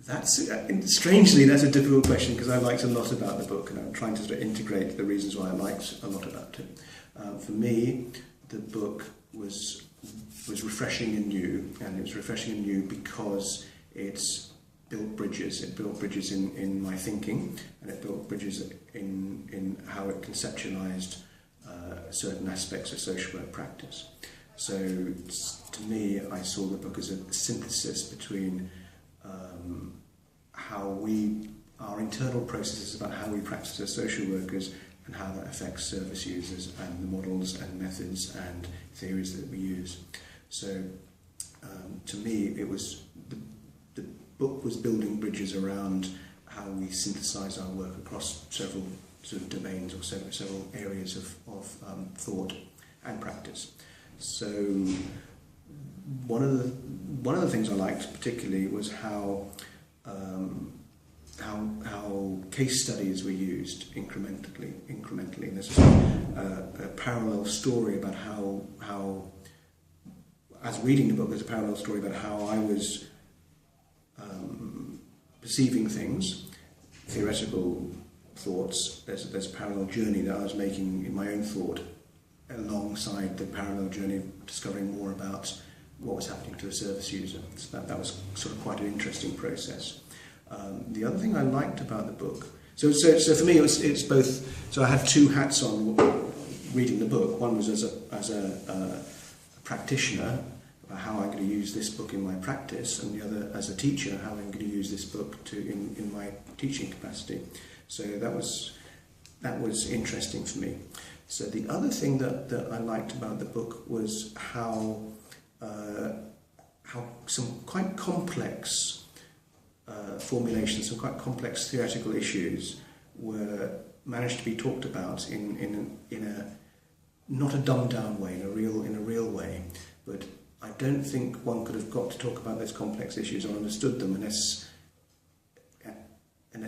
Strangely, that's a difficult question because I liked a lot about the book and I'm trying to sort of integrate the reasons why I liked a lot about it. For me, the book was refreshing and new, and it was refreshing and new because it's built bridges. It built bridges in my thinking, and it built bridges in how it conceptualized certain aspects of social work practice. So to me, I saw the book as a synthesis between our internal processes about how we practice as social workers and how that affects service users and the models and methods and theories that we use. So to me, it was the book was building bridges around how we synthesize our work across several sort of domains or several areas of thought and practice. So one of the things I liked particularly was how case studies were used incrementally. And there's a parallel story about how, as reading the book, there's a parallel story about how I was perceiving things, theoretical thoughts. There's a parallel journey that I was making in my own thought alongside the parallel journey of discovering more about what was happening to a service user. So that was sort of quite an interesting process. The other thing I liked about the book, so for me it's both. So I had two hats on reading the book. One was as a practitioner, about how I'm going to use this book in my practice, and the other as a teacher, how I'm going to use this book in my teaching capacity. So that was interesting for me. So the other thing that I liked about the book was how some quite complex formulations, some quite complex theoretical issues were managed to be talked about in a not a dumbed down way, in a real way. But I don't think one could have got to talk about those complex issues or understood them unless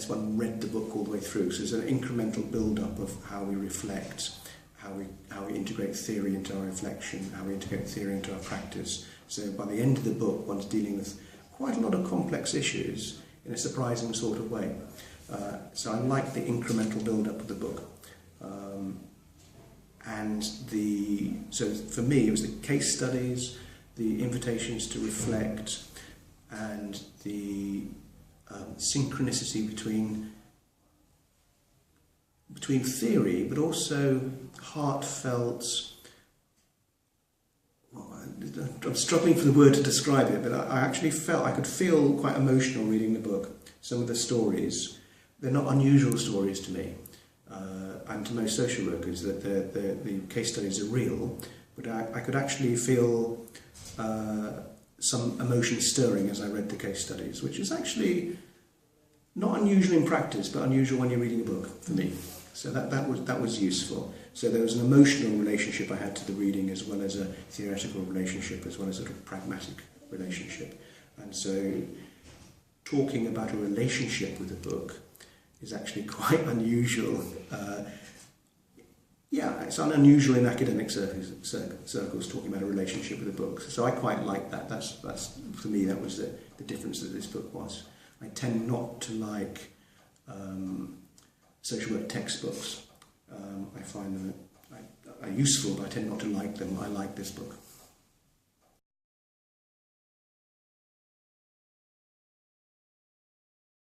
one read the book all the way through. So there's an incremental build-up of how we reflect, how we integrate theory into our reflection, how we integrate theory into our practice. So by the end of the book, one's dealing with quite a lot of complex issues in a surprising sort of way. So I like the incremental build-up of the book. So for me, it was the case studies, the invitations to reflect, and the synchronicity between theory, but also heartfelt. I'm struggling for the word to describe it, but I actually felt I could feel quite emotional reading the book. Some of the stories, they're not unusual stories to me, and to most social workers, that the case studies are real, but I could actually feel some emotion stirring as I read the case studies, which is actually not unusual in practice, but unusual when you're reading a book for me. So that was useful. So there was an emotional relationship I had to the reading, as well as a theoretical relationship, as well as a sort of pragmatic relationship. And so talking about a relationship with a book is actually quite unusual. It's unusual in academic circles talking about a relationship with a book. So I quite like that. That's for me, that was the difference that this book was. I tend not to like social work textbooks. I find them are useful, but I tend not to like them. I like this book.